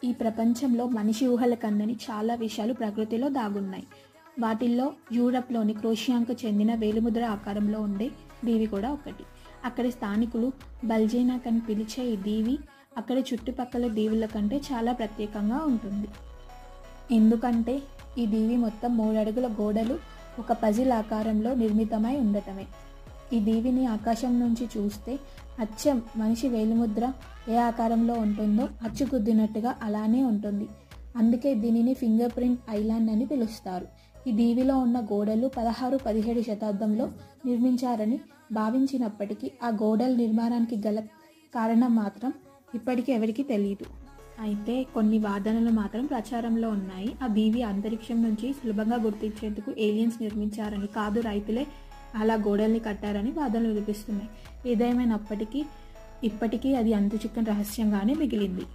ఈ ప్రపంచంలో మనిషి ఊహల కందని చాలా విషయాలు ప్రకృతిలో దాగున్నాయి. వాటిల్లో యూరప్లోని క్రోషియాకు చెందిన వేలిముద్ర ఆకారంలో ఉండే దీవి కూడా ఒకటి. అక్కడి స్థానికులు బల్జేనాక్ అని పిలిచే ఈ దీవి అక్కడి చుట్టుపక్కల దీవుల కంటే చాలా ప్రత్యేకంగా ఉంటుంది. ఎందుకంటే ఈ దీవి మొత్తం 3 అడుగుల గోడలు ఒక పజిల్ ఆకారంలో నిర్మితమై ఉండటమే. ఈ దీవిని ఆకాశం నుంచి చూస్తే అచ్చం మనిషి వేలిముద్ర ఏ ఆకారంలో ఉంటుందో అచ్చుగుద్దినట్టుగా అలానే ఉంటుంది. అందుకే దీనిని ఫింగర్ ప్రింట్ ఐలాండ్ అని పిలుస్తారు. ఈ దీవిలో ఉన్న గోడలు 16-17 శతాబ్దంలో నిర్మించారని భావించినప్పటికీ ఆ గోడల నిర్మాణానికి గల కారణం మాత్రం ఇప్పటికీ ఎవరికీ తెలియదు. అయితే కొన్ని వాదనలు మాత్రం ప్రచారంలో ఉన్నాయి. ఆ దీవి అంతరిక్షం నుంచి సులభంగా గుర్తించేందుకు ఏలియన్స్ నిర్మించారని, కాదు రైతులే అలా గోడల్ని కట్టారని వాదనలు వినిపిస్తున్నాయి. ఏదేమైనప్పటికీ ఇప్పటికీ అది అంతుచిక్కని రహస్యంగానే మిగిలింది.